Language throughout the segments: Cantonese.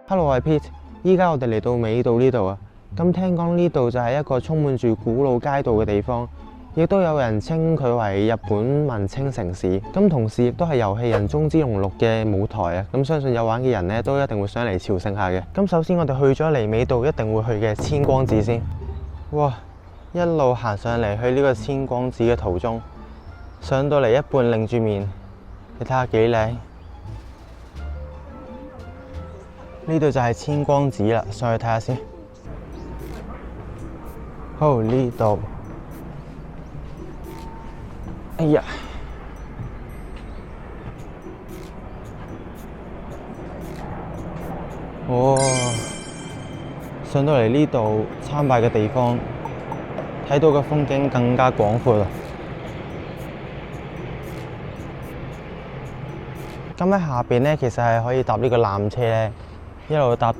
Hello，我係 Pete，依家我哋嚟到尾道呢度啊。咁聽講呢度就係一個充滿住古老街道嘅地方，亦都有人稱佢為日本文青城市。咁同時亦都係遊戲人中之龍6嘅舞台啊。咁相信有玩嘅人呢都一定會上嚟朝聖下嘅。咁首先我哋去咗嚟尾道一定會去嘅千光寺先。哇！一路行上嚟去呢個千光寺嘅途中，上到嚟一半擰住面，你睇下幾靚。呢度就係千光寺啦，上去睇下先。好，呢度，哎呀，哦，上到嚟呢度參拜嘅地方，睇到嘅風景更加廣闊啦。咁喺下邊呢，其實係可以搭呢個纜車咧。一路搭，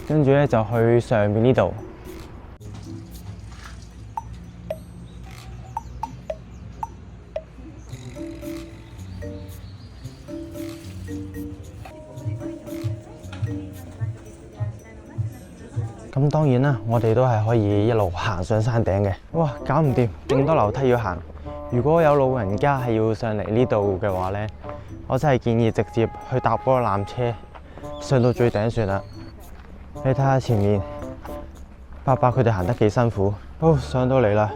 跟住咧就去上邊呢度。咁當然啦，我哋都係可以一路行上山頂嘅。哇，搞唔掂，勁多樓梯要行。如果有老人家係要上嚟呢度嘅話呢，我真係建議直接去搭嗰個纜車上到最頂算啦。你睇下前面，伯伯佢哋行得幾辛苦。好，上到嚟啦。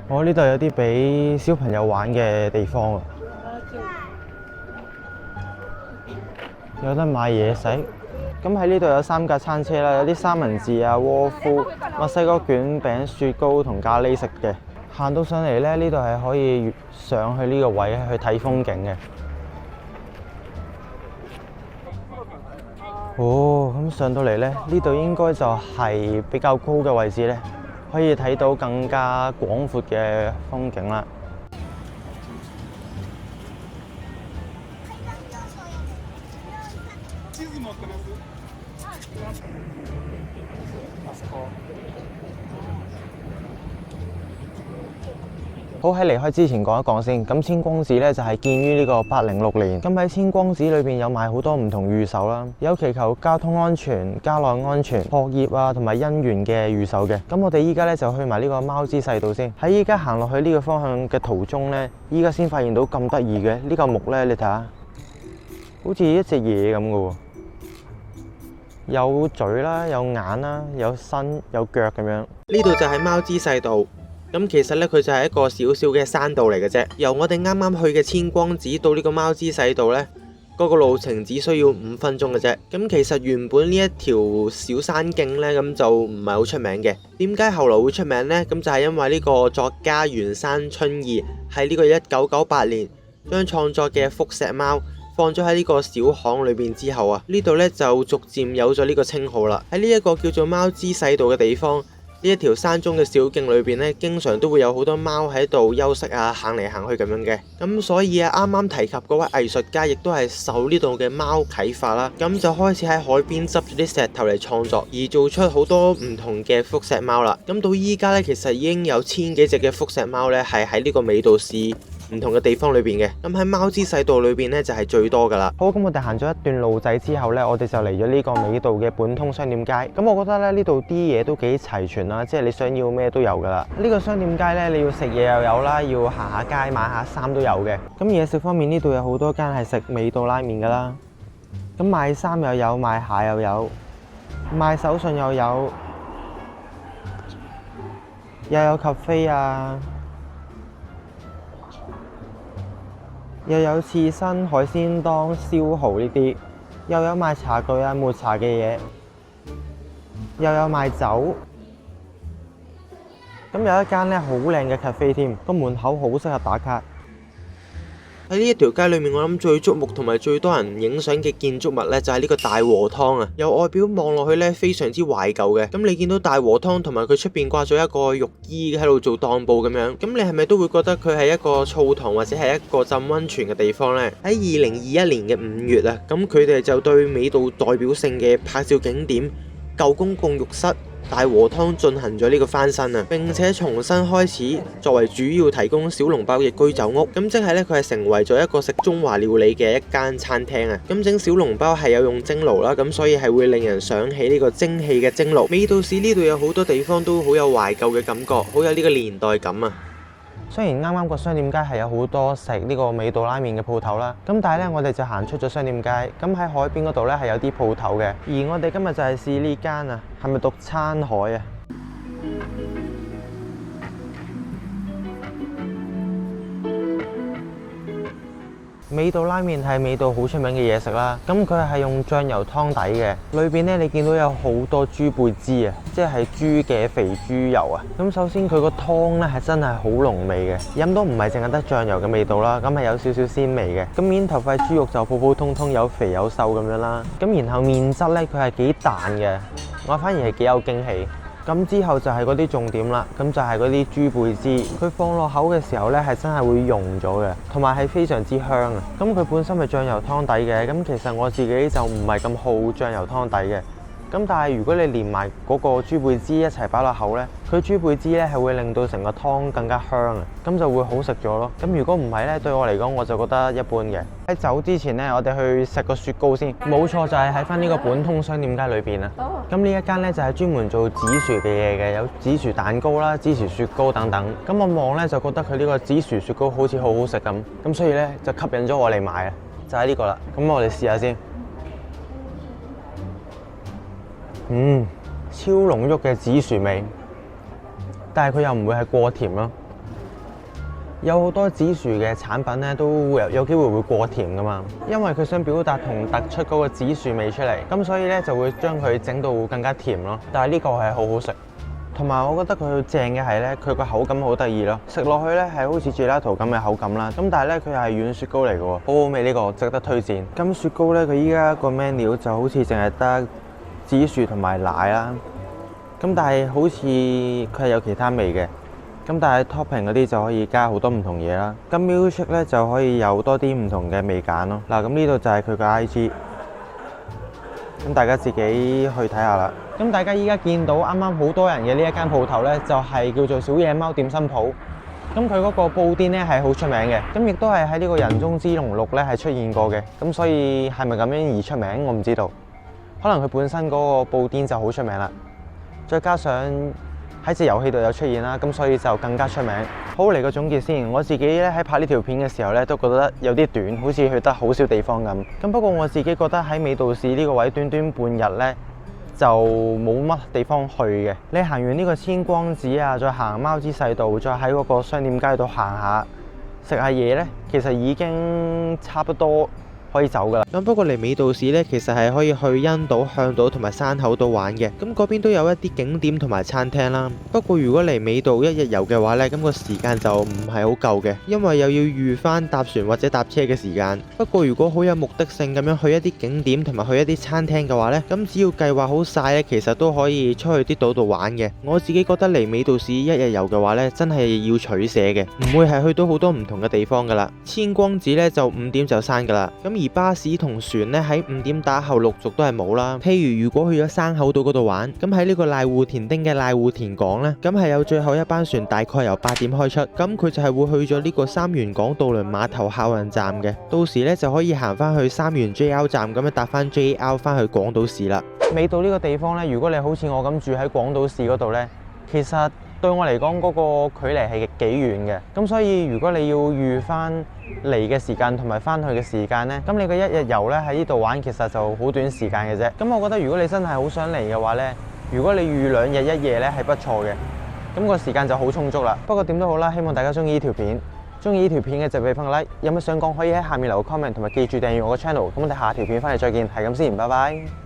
我呢度有啲俾小朋友玩嘅地方啊，有得買嘢食。咁喺呢度有3架餐車啦，有啲三文治啊、窩夫、墨西哥卷餅、雪糕同咖喱食嘅。行到上嚟咧，呢度係可以上去呢個位去睇風景嘅。哦，咁上到嚟咧，呢度應該就係比較高嘅位置咧，可以睇到更加廣闊嘅風景啦。好，喺離開之前講一講先。咁千光寺咧就係建於呢個806年。咁喺千光寺裏邊有賣好多唔同御守啦，有祈求交通安全、家內安全、學業啊同埋姻緣嘅御守嘅。咁我哋依家咧就去埋呢個貓之細道先。喺依家行落去呢個方向嘅途中咧，依家先發現到咁得意嘅呢嚿木咧，你睇下，好似一隻嘢咁嘅喎，有嘴啦，有眼啦，有身有腳咁樣。呢度就係貓之細道。咁其實咧，佢就係一個小小嘅山道嚟嘅啫。由我哋啱啱去嘅千光寺到呢個貓之細道呢，嗰個路程只需要5分鐘嘅啫。咁其實原本呢一條小山徑呢，咁就唔係好出名嘅。點解後來會出名呢？咁就係因為呢個作家原山春義喺呢個1998年將創作嘅《福石貓》放咗喺呢個小巷裏邊之後啊，呢度呢就逐漸有咗呢個稱號啦。喺呢一個叫做貓之細道嘅地方，呢一條山中嘅小徑裏邊呢，經常都會有好多貓喺度休息啊，行嚟行去咁樣嘅。咁所以啊，啱啱提及嗰位藝術家，亦都係受呢度嘅貓啟發啦。咁就開始喺海邊執住啲石頭嚟創作，而做出好多唔同嘅福石貓啦。咁到依家呢，其實已經有1000幾隻嘅福石貓呢，係喺呢個尾道市唔同嘅地方裏邊嘅。咁喺貓之細道裏邊呢，就係最多噶啦。好，咁我哋行咗一段路仔之後呢，我哋就嚟咗呢個尾道嘅本通商店街。咁我覺得咧，呢度啲嘢都幾齊全啦，即係你想要咩都有噶啦。呢個商店街呢，你要食嘢又有啦，要行下街買下衫都有嘅。咁嘢食方面，呢度有好多間係食尾道拉麵噶啦。咁賣衫又有，賣鞋又有，賣手信又有，又有咖啡啊，又有刺身、海鮮檔、燒蠔呢啲，又有賣茶具啊、抹茶嘅嘢，又有賣酒。咁有一間咧好靚嘅咖啡添，個門口好適合打卡。喺呢一條街裏面，我諗最矚目同埋最多人影相嘅建築物呢，就係呢個大和湯啊！由外表望落去呢，非常之懷舊嘅。咁你見到大和湯同埋佢出邊掛咗一個浴衣喺度做當鋪咁樣，咁你係咪都會覺得佢係一個澡堂或者係一個浸溫泉嘅地方呢？喺2021年嘅5月啊，咁佢哋就對尾道代表性嘅拍照景點舊公共浴室大和湯進行咗呢個翻新啊，並且重新開始作為主要提供小籠包嘅居酒屋。咁即係咧，佢係成為咗一個食中華料理嘅一間餐廳啊。咁整小籠包係有用蒸爐啦，咁所以係會令人想起呢個蒸汽嘅蒸爐。美道市呢度有好多地方都好有懷舊嘅感覺，好有呢個年代感啊。雖然啱啱個商店街係有好多食呢個美道拉麵嘅鋪頭啦，咁但係咧我哋就行出咗商店街，咁喺海邊嗰度咧係有啲鋪頭嘅，而我哋今日就係試呢間啊，係咪讀餐海啊？美道拉麵係美道好出名嘅嘢食啦，咁佢係用醬油湯底嘅，裏邊咧你見到有好多豬背脂啊，即係豬嘅肥豬油啊。咁首先佢個湯咧係真係好濃味嘅，飲到唔係淨係得醬油嘅味道啦，咁係有少少鮮味嘅。咁面頭塊豬肉就普普通通有肥有瘦咁樣啦，咁然後麵質咧佢係幾彈嘅，我反而係幾有驚喜。咁之後就係嗰啲重點啦，咁就係嗰啲豬背脂，佢放落口嘅時候呢，係真係會溶咗嘅，同埋係非常之香啊！咁佢本身係醬油湯底嘅，咁其實我自己就唔係咁好醬油湯底嘅。咁但係如果你連埋嗰個豬背脂一齊擺落口呢，佢豬背脂呢係會令到成個湯更加香啊，咁就會好食咗咯。咁如果唔係呢，對我嚟講我就覺得一般嘅。喺走之前呢，我哋去食個雪糕先。冇錯，就係喺翻呢個本通商店街裏邊啊。咁呢一間呢，就係專門做紫薯嘅嘢嘅，有紫薯蛋糕啦、紫薯雪糕等等。咁我望呢，就覺得佢呢個紫薯雪糕好似好好食咁所以呢，就吸引咗我嚟買啊，就係呢個啦。咁我哋試下先。超濃郁嘅紫薯味，但係佢又唔會係過甜咯。有好多紫薯嘅產品咧，都會有機會會過甜噶嘛，因為佢想表達同突出嗰個紫薯味出嚟，咁所以咧就會將佢整到更加甜咯。但係呢個係好好食，同埋我覺得佢正嘅係咧，佢個口感好得意咯，食落去咧係好似 gelato 咁嘅口感啦。咁但係咧佢係軟雪糕嚟嘅喎，好好味，呢個值得推薦。咁雪糕咧，佢依家個 menu 就好似淨係得紫薯同埋奶啦，咁但係好似佢係有其他味嘅，咁但係 topping 嗰啲就可以加好多唔同嘢啦。咁 milkshake 咧就可以有多啲唔同嘅味揀咯。嗱，咁呢度就係佢個 IG，咁大家自己去睇下啦。咁大家依家見到啱啱好多人嘅呢一間鋪頭咧，就係叫做小野貓點心鋪。咁佢嗰個布甸咧係好出名嘅，咁亦都係喺呢個人中之龍錄咧係出現過嘅。咁所以係咪咁樣而出名，我唔知道。可能佢本身嗰個布甸就好出名啦，再加上喺隻遊戲度有出現啦，咁所以就更加出名。好，嚟個總結先，我自己咧喺拍呢條片嘅時候咧，都覺得有啲短，好似去得好少地方咁。咁不過我自己覺得喺美道市呢個位短短半日咧，就冇乜地方去嘅。你行完呢個千光寺啊，再行貓之細道，再喺嗰個商店街度行下，食下嘢咧，其實已經差不多可以走噶啦。咁不過嚟美道市呢，其實係可以去恩島、向島同埋山口度玩嘅。咁嗰邊都有一啲景點同埋餐廳啦。不過如果嚟美道一日遊嘅話呢，咁個時間就唔係好夠嘅，因為又要預翻搭船或者搭車嘅時間。不過如果好有目的性咁樣去一啲景點同埋去一啲餐廳嘅話呢，咁只要計劃好晒呢，其實都可以出去啲島度玩嘅。我自己覺得嚟美道市一日遊嘅話呢，真係要取捨嘅，唔會係去到好多唔同嘅地方噶啦。千光寺呢，就5點就閂噶啦。咁而巴士同船呢，喺5點打後陸續都係冇啦。譬如果去咗山口島嗰度玩，咁喺呢個瀨戶田町嘅瀨戶田港呢，咁係有最後一班船大概由8點開出，咁佢就係會去咗呢個三元港渡輪碼頭客運站嘅。到時呢，就可以行翻去三元 JR 站咁樣搭翻 JR 翻去廣島市啦。美道呢個地方呢，如果你好似我咁住喺廣島市嗰度呢，其實對我嚟講嗰個距離係幾遠嘅。咁所以如果你要預翻嚟嘅時間同埋翻去嘅時間呢，咁你個一日遊呢喺呢度玩其實就好短時間嘅啫。咁我覺得如果你真係好想嚟嘅話呢，如果你預2日1夜呢係不錯嘅，咁個時間就好充足啦。不過點都好啦，希望大家中意呢條片，中意呢條片嘅就俾翻個 like，有乜想講可以喺下面留個 comment，同埋記住訂閱我個 channel。咁我哋下條片翻嚟再見，係咁先，拜拜。